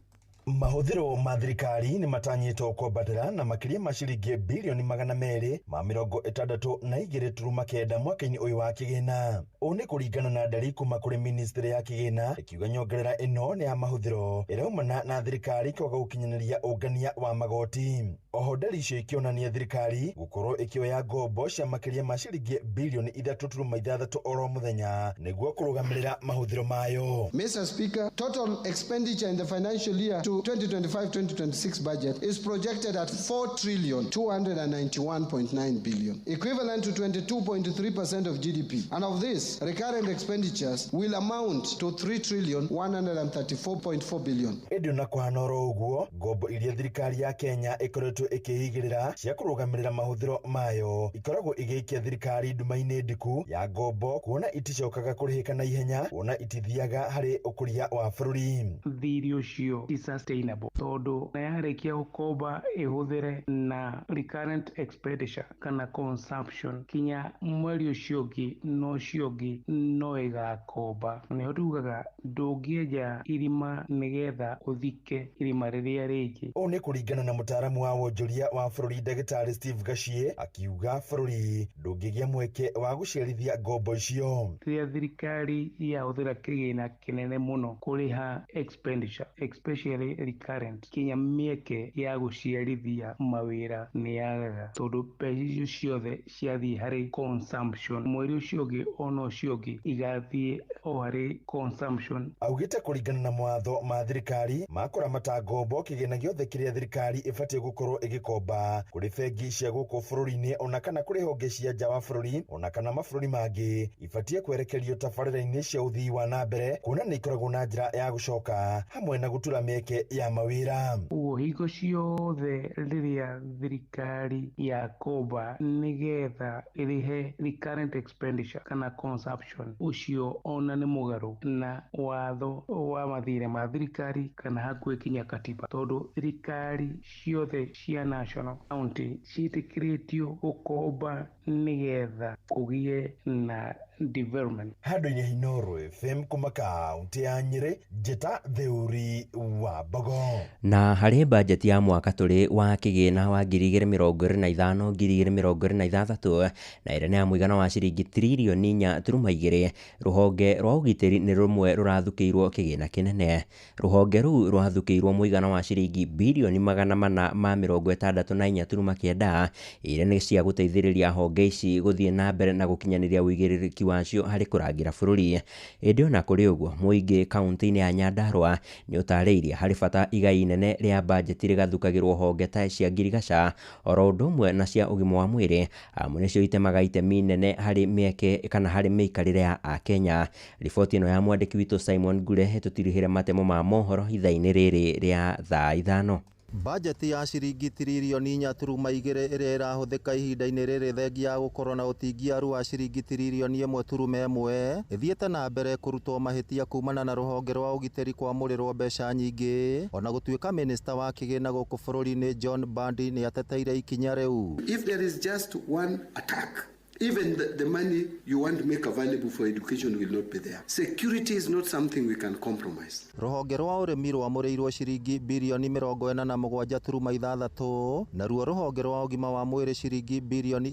[SPEAKER 7] Mahũthĩro ma thirikari nĩ matanyĩtwo kwambatĩra na makĩria ma ciringi bilioni 262.9 mwaka-inĩ ũyũ wa kĩgĩna. Ũũ nĩ kũringana na ndari kuma kũrĩ ministry ya kĩgĩna ĩkiuga nyongerera ĩno nĩ ya mahũthĩro ĩraumana na thirikari kwaga gũkinyanĩria ũngania wa magoti. Oho ndari icio ikĩonania thirikari gũkorwo ĩkĩoya ngombo cia makĩria ma ciringi bilioni 3.6 oro mũthenya nĩguo kũrũgamĩrĩra mahũthĩro mayo.
[SPEAKER 9] Mr. Speaker, total expenditure in the financial year to 2025-2026 budget is projected at 4,291.9 billion, equivalent to 22.3% of GDP. And of this, recurrent expenditures will amount to 3,134.4 billion.
[SPEAKER 7] Ĩndĩ na kũhana oro ũguo, ngombo iria thirikari ya Kenya ĩkoretwo ĩkĩhigĩrĩra cia kũrũgamĩrĩra mahũthĩro mayo ikoragwo igĩikia thirikari nduma-inĩ ndiku ya ngombo kuona iticokaga kũrĩhĩka na ihenya, kuona itithiaga harĩ ũkũria wa bũrũri.
[SPEAKER 10] Thirĩ ũcio ti sustainable tondũ na yarĩkia gũkomba ĩhũthĩre na recurrent expenditure kana consumption kinya mweri ũcio ũngĩ no ĩgakomba. Nĩho tugaga ndũngĩenja irima nĩgetha ũthike irima rĩrĩa rĩngĩ.
[SPEAKER 7] Ũũ nĩ kũringana na mũtaaramu wa wonjoria wa bũrũri ndagĩtarĩ Steve Gacie akiuga bũrũri ndũngĩgĩa mweke wa gũciarithia ngombo icio.
[SPEAKER 10] Rĩrĩa thirikari yahũthĩra kĩgĩna kĩnene mũno kũrĩha expenditure especially recurrent, kinya mĩeke ya gũciarithia mawĩra nĩ yagaga tondũ mbeca icio ciothe ciathiĩ harĩ consumption. Mweri ũcio ũngĩ ona ũcio ũngĩ igathiĩ o harĩ consumption.
[SPEAKER 7] Augĩte kũringana na mawatho ma thirikari ma kũramata ngombo, kĩgĩna gĩothe kĩrĩa thirikari ĩbatiĩ gũkorwo ĩgĩkomba kũrĩ bengi cia gũkũ bũrũri-inĩ ona kana kũrĩ honge cia nja wa bũrũri ona kana mabũrũri mangĩ ibatiĩ kwerekerio tabarĩra-inĩ cia ũthii wa na mbere, kuona nĩ ikoragwo na njĩra ya gũcoka hamwe na gũtura mĩeke mĩeke ya mawĩra.
[SPEAKER 10] Hingo ciothe rĩrĩa thirikari yakomba nĩgetha ĩrĩhe recurrent expenditure kana consumption, ũcio ona nĩ mũgarũ na watho wa mathirĩ ma thirikari kana hakuhĩ kinya katiba, tondũ thirikari ciothe cia national county ciĩtĩkĩrĩtio gũkomba nĩgetha kũgĩe na development.
[SPEAKER 7] Handũ-inĩ Inooro FM kuma kaunti ya Nyĩrĩ, Njeta Theuri wa Mbogo.
[SPEAKER 8] Na harĩ bajeti ya mwaka tũrĩ wa kĩgĩna wa 2025-2026 na ĩrĩa nĩ ya mũigana wa ciringi tiririoni 4.2, rũhonge rwa ũgitĩri nĩ rũmwe rũrathukĩirwo kĩgĩna kĩnene. Rũhonge rũu rwathukĩirwo mũigana wa ciringi bilioni 464.9, iria nĩ cia gũteithĩrĩria honge ici gũthiĩ na mbere na gũkinyanĩria ũigĩrĩrĩki wacio harĩ kũrangĩra bũrũri. Ĩndĩ ona kũrĩ ũguo, mũingĩ kaunti-inĩ ya Nyandarua nĩ ũtarĩirie harĩ bata igai inene rĩa bajeti rĩgathukagĩrwo honge ta cia ngirigaca, oro ũndũ ũmwe na cia ũgima wa mwĩrĩ, amu nĩcio itemaga itemi nene harĩ mĩeke kana harĩ mĩikarĩre ya Akenya. Riboti ĩno ya mwandĩki witũ Simon Gure ĩtũtirihĩre matemo ma mohoro ithaa-inĩ rĩrĩ rĩa thaa 5.
[SPEAKER 11] Bajeti ya ciringi tiririoni 4.2 ĩrĩa ĩrahũthĩka ihinda-inĩ rĩrĩ thengia ya gũkorwo na ũtingiaru wa ciringi tiririoni 1.1 ĩthiĩte na mbere kũrutwo mahĩtia kumana na rũhonge rwa ũgitĩri kwamũrĩrwo mbeca nyingĩ, ona gũtuĩka minista wa kĩgĩna gũkũ bũrũri-inĩ John Bandi nĩ ateteire ikinya rĩu.
[SPEAKER 12] If there is just one attack, even the money you want to make available for education will not be there. Security is not something we can compromise.
[SPEAKER 11] Rũhonge rwa ũrĩmi rwamũrĩirwo ciringi bilioni 47.6, naruo rũhonge rwa ũgima wa mwĩrĩ ciringi bilioni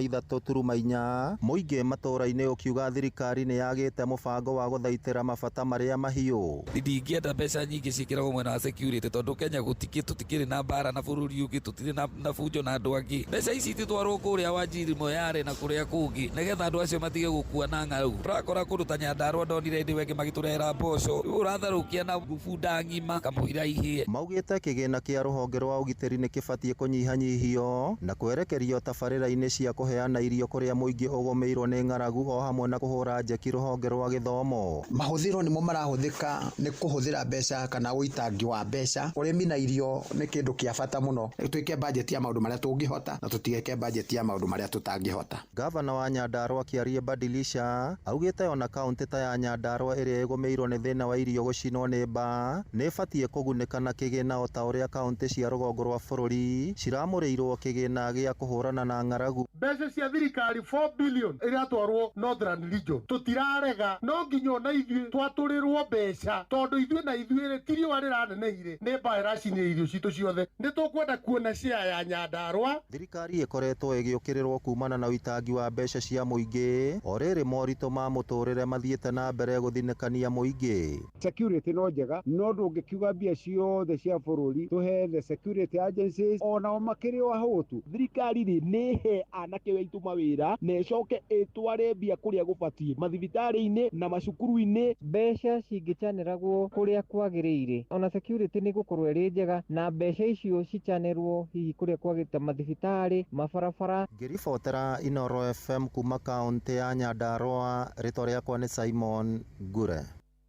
[SPEAKER 11] 133.4. Mũingĩ matũũra-inĩ ũkiuga thirikari nĩ yagĩte mũbango wa gũthaitĩra mabata marĩa mahiũ.
[SPEAKER 13] Ndingĩenda mbeca nyingĩ ciĩkĩragwo mwena wa security, tondũ Kenya tũtikĩrĩ na mbara na bũrũri ũngĩ, tũtirĩ na bunjo na andũ angĩ. Mbeca ici itwarwo kũrĩa Wajiri, Moyale na kuria kũngĩ, nĩgetha andũ acio matige gũkua na ng'aragu. Ũrakora kũndũ ta Nyandarua ndonire hĩndĩ wengĩ magĩtũrehera mboco, ũratharũkia na bunda ng'ima kamũira ihĩe.
[SPEAKER 11] Maugĩte kĩgĩna kĩa rũhonge rwa ũgitĩri nĩ kĩbatiĩ kũnyihanyihio na kwerekerio tabarĩra-inĩ cia kũheana irio kũrĩa mũingĩ ũgũmĩirwo nĩ ng'aragu, o hamwe na kũhũra njeki rũhonge rwa gĩthomo.
[SPEAKER 14] Mahũthĩro nĩmo marahũthĩka nĩ kũhũthĩra mbeca kana ũitangi wa mbeca. Ũrĩmi na irio nĩ kĩndũ kĩa bata mũno. Twĩke bajeti ya maũndũ marĩa tũngĩhota na tũtigeke bajeti ya maũndũ marĩa tũtangĩhota.
[SPEAKER 11] Gavana wa Nyandarua Kĩarie Badilisha augĩte ona kaunti ta ya Nyandarua ĩrĩa ĩgũmĩirwo nĩ thĩna wa irio gũcinwo nĩ mbaa nĩ ĩbatiĩ kũgunĩka na kĩgĩna o ta ũrĩa kaunti cia rũgongo rwa bũrũri ciramũrĩirwo kĩgĩna gĩa kũhũrana na ng'aragu.
[SPEAKER 15] Mbeca cia thirikari 4 billion ĩratwarwo Northern Region, tũtirarega, no nginya ona ithuĩ twatũrĩrwo mbeca, tondũ ithuĩ na ithuĩ tiriũa rĩraneneire nĩ mbaa ĩracinĩra irio citũ ciothe. Nĩ tũkwenda kuona share ya Nyandarua.
[SPEAKER 11] Thirikari ĩkoretwo ĩgĩũkĩrĩrwo kumana na ũitangi wa mbeca cia mũingĩ, o rĩrĩ moritũ ma mũtũrĩre mathiĩte na mbere gũthinĩkania mũingĩ.
[SPEAKER 16] Security no njega, no ndũngĩkiuga mbia ciothe cia bũrũri tũhe the security agencies onao makĩrĩ o ahũtu. Thirikari nĩ he anake witũ mawĩra na ĩcoke ĩtware mbia kũrĩa gũbatiĩ, mathibitarĩ-inĩ na macukuru-inĩ.
[SPEAKER 17] Mbeca cingĩcanĩragwo kũrĩa kwagĩrĩire, ona security nĩ gũkorwo ĩrĩ njega, na mbeca icio cicanĩrwo hihi kũrĩa kwagĩrĩire, mathibitarĩ, mabarabara.
[SPEAKER 11] Ngĩribotera Inooro FM kuma kaunti ya Nyandarua, rĩtwa rĩakwa nĩ Simon Gure.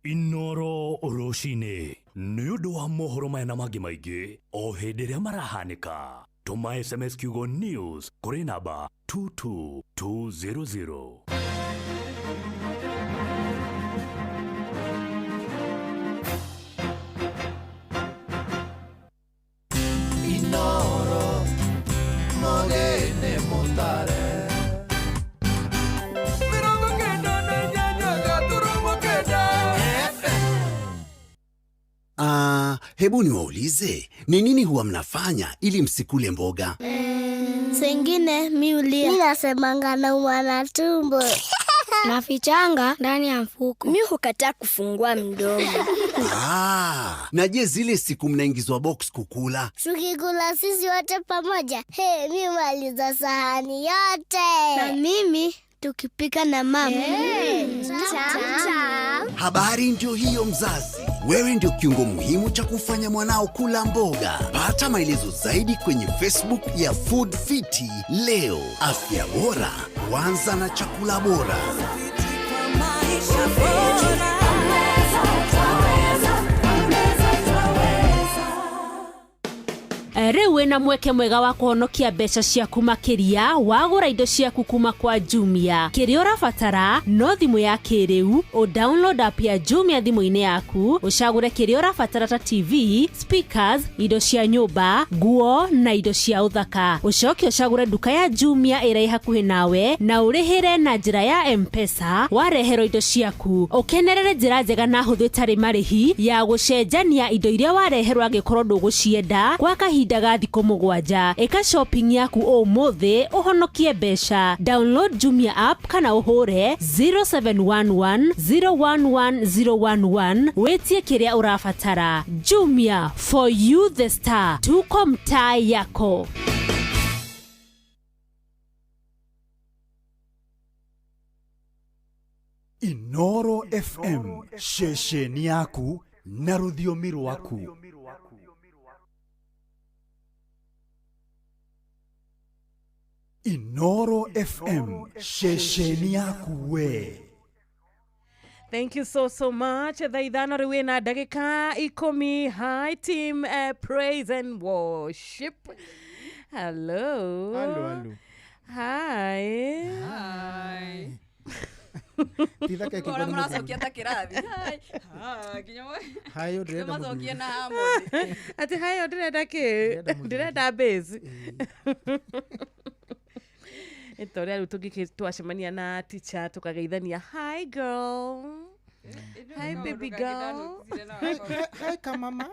[SPEAKER 18] Inooro rũcinĩ nĩ ũndũ wa mohoro maya na mangĩ maingĩ o hĩndĩ ĩrĩa marahanĩka. Tũma SMS kiugo news kũrĩ namba 22200.
[SPEAKER 5] Inooro Mogene Mutare.
[SPEAKER 19] Hebu niwaulize, ni nini huwa mnafanya ili msikule mboga?
[SPEAKER 20] Sengine miulia. Mimi nasemanga naumwa na tumbo. Nafichanga ndani ya mfuko. Mimi hukataa kufungua mdomo.
[SPEAKER 19] Na je, zile siku mnaingizwa box kukula?
[SPEAKER 20] Tukikula sisi wote pamoja. Mimi maliza sahani yote. Na mimi tukipika na mama.
[SPEAKER 19] Habari ndio hiyo mzazi. Wewe ndio kiungo muhimu cha kufanya mwanao kula mboga. Pata maelezo zaidi kwenye Facebook ya Food Fiti leo. Afya bora huanza na chakula bora. Maisha bora.
[SPEAKER 21] Rĩu wĩna mweke mwega wa kũhonokia mbeca ciaku makĩria wagũra indo ciaku kuma kwa Jumia. Kĩrĩa ũrabatara no thimũ ya kĩrĩu, download app ya Jumia thimũ-inĩ yaku, ũcagũre kĩrĩa ũrabatara ta TV, speakers, indo cia nyũmba, nguo na indo cia ũthaka. Ũcoke ũcagũre nduka ya Jumia ĩrĩa hakuhĩ nawe na ũrĩhĩre na njĩra ya M-Pesa wareherwo indo ciaku. Ũkenerere njĩra njega na hũthũ ĩtarĩ marĩhi ya gũcenjania indo iria wareherwo angĩkorwo ndũgũcienda kwa kahinda ga thikũ 7. Ĩka shopping yaku ũmũthĩ ũhonokie mbeca. Download Jumia app kana ũhũre 0711011011 wĩtie kĩrĩa ũrabatara. Jumia, for you the star. Tuko mtaa yako.
[SPEAKER 22] Inoro FM, shesheni yaku na rũthiomi rwaku. Inoro FM, shesheni yaku we.
[SPEAKER 6] Thank you so much. Thaithano rĩu na ndagĩka 10. Hi team, praise and worship. Hello.
[SPEAKER 2] Hello.
[SPEAKER 6] Hi.
[SPEAKER 1] Titha keke kwa
[SPEAKER 3] mnasokia takirathi. Hi. Kinyowe. Hayo ndĩrenda mazokia na Harmony.
[SPEAKER 6] Ati hayo ndĩrenda base. Itoria rĩu tũngĩtwacemania na teacher tukageithania. Hi girl. Hi baby girl.
[SPEAKER 1] Hi kamama.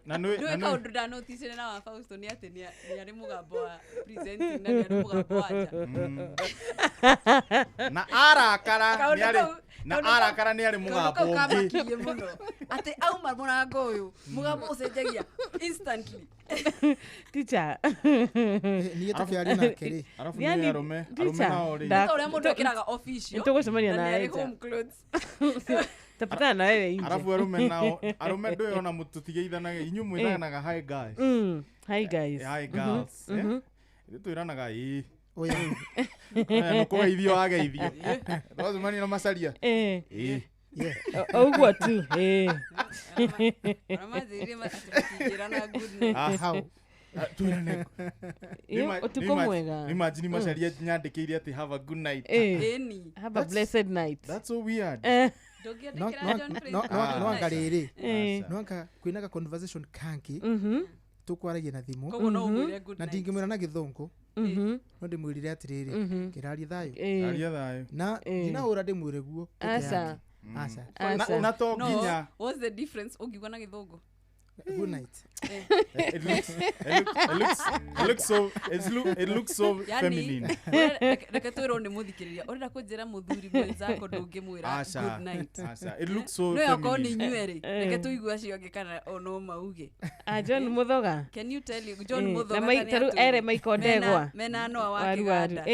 [SPEAKER 3] Ndũĩ kaũndũ ndanotice na wa Fausto nĩ atĩ nĩ arĩ mũgambo wa presenting na nĩ arĩ mũgambo wa nja.
[SPEAKER 2] Na arakara nĩ arĩ mũgambo
[SPEAKER 3] ũngĩ. Mũno atĩ auma mũrango ũyũ mũgambo ũcenjagia instantly.
[SPEAKER 6] Teacher.
[SPEAKER 1] Niĩ tũkĩaria nake rĩ.
[SPEAKER 2] Arabu nĩ arũme nao rĩ.
[SPEAKER 3] Ndio ũrĩa mũndũ ekĩraga official.
[SPEAKER 6] Tũgũcemania na
[SPEAKER 3] yeye. Home clothes.
[SPEAKER 6] Tapatana na wewe nje.
[SPEAKER 2] Arabu arũme ndũĩ ona mũtũtigeithanaga inyuĩ mwĩranaga hi guys.
[SPEAKER 6] Hi guys.
[SPEAKER 2] Hi girls. Twĩranaga ĩ. Oya. No kũgeithio ageithio. Twacemania na macaria. Ĩ.
[SPEAKER 6] Ũguo tu.
[SPEAKER 3] Ramaziri matikirana good night.
[SPEAKER 2] How? Tuirane.
[SPEAKER 6] Utuko mwega.
[SPEAKER 2] Imagine macaria nyandĩkĩire ati have a good night.
[SPEAKER 6] Have a blessed night.
[SPEAKER 2] That's so weird.
[SPEAKER 1] No angarĩrĩ. No anga kwĩnaga conversation kangi. Tukwaragia na thimũ. Na ndingĩmwĩra na gĩthũngũ. No ndĩmwĩrire atĩrĩrĩ, kĩraria thayũ. Na ndinahũra ndĩmwĩre guo.
[SPEAKER 6] Asa.
[SPEAKER 2] Na to nginya.
[SPEAKER 3] What's the difference ũngĩgwa na gĩthũngũ?
[SPEAKER 1] Good night.
[SPEAKER 2] It looks so feminine.
[SPEAKER 3] Reke twĩrwo nĩ mũthikĩrĩria. Ũrenda kũnjĩra mũthuri mwenzako ndũngĩmwĩra good night.
[SPEAKER 2] It looks so
[SPEAKER 3] feminine. No yako ni nyuerĩ. Reke tũigue acio angĩ kana ono mauge.
[SPEAKER 6] John Muthoga.
[SPEAKER 3] Can you tell you John Muthoga
[SPEAKER 6] kana ere maikondegwa.
[SPEAKER 3] Mena no wa Kiganda.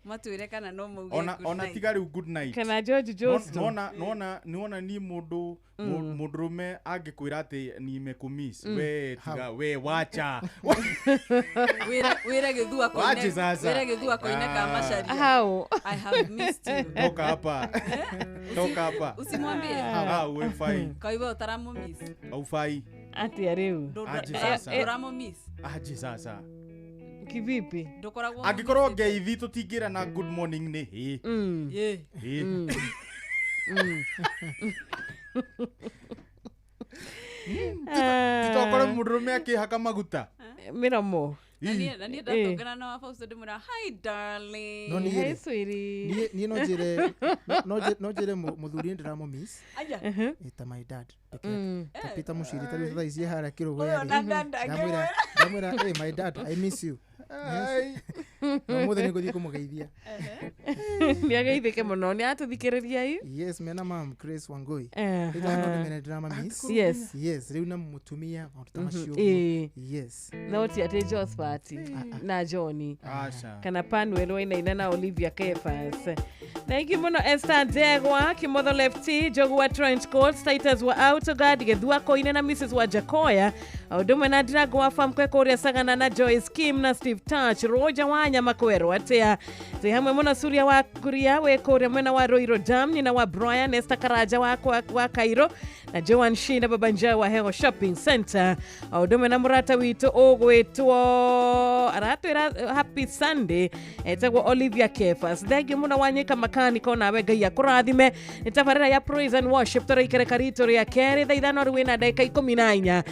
[SPEAKER 3] Matwĩre kana no mauge good night.
[SPEAKER 2] Ona tiga rĩu good night.
[SPEAKER 6] Kana George Jones.
[SPEAKER 2] Nona ni mũndũ mũndũrũme angĩkwĩra atĩ nimekumiss we tiga we wacha
[SPEAKER 3] wĩre gĩthua koine kama sharia.
[SPEAKER 6] How
[SPEAKER 3] I have missed you.
[SPEAKER 2] Toka hapa
[SPEAKER 3] usimwambie
[SPEAKER 2] we fine
[SPEAKER 3] kwa hivyo utaramumiss
[SPEAKER 2] au fai
[SPEAKER 6] ati areu
[SPEAKER 3] utaramumiss
[SPEAKER 2] aje sasa
[SPEAKER 6] kivipi
[SPEAKER 2] angĩkorwo ngeithi tũtingĩra na good morning nĩ titokore mũndũrũme akĩhaka maguta
[SPEAKER 6] miromo.
[SPEAKER 3] Nani ndatongana na Fausto ndĩmwĩra hi darling.
[SPEAKER 1] No ni sweetie. Ni no jere mũthuri ndĩramumiss. Eta my dad. Tapita mushiri tari tha ici hara kirogo ya. Ndamwĩra hey my dad I miss you. No muthe nĩgũthiĩ kũmũgeithia.
[SPEAKER 6] Nĩageithĩke mũno nĩ atũthikĩrĩria ii.
[SPEAKER 1] Yes mena mam Grace Wangui. Ĩta no mena drama miss.
[SPEAKER 6] Yes
[SPEAKER 1] rĩu na mũtumia macio. Yes
[SPEAKER 6] no ti ate Josephat na Johnny kana Panuel wainaina na Olivia Kefas. Thank you muno Esther Ndegwa Kimotho Lefty Jogua Trench Coat Status wa Autoguard Gethua Koine na Mrs Wajakoya Odumwe na Drago wa Farm Kwekoria Sagana na Joyce Kim na Steve Touch Roger Wanya mwanya makwero atia te hamwe mona Suria wa Kuria we kore mwena wa Roiro Dam ni na wa Brian Esther Karaja wa Cairo na Joan Shina babanja wa Hero Shopping Center audume na murata wito ogwetwo aratwira happy Sunday etagwo Olivia Kefas thegi muna wanyika makaniko nawe Ngai akurathime nitabarira ya praise and worship tore ikere karito ya kere thaithano rwina dakika 14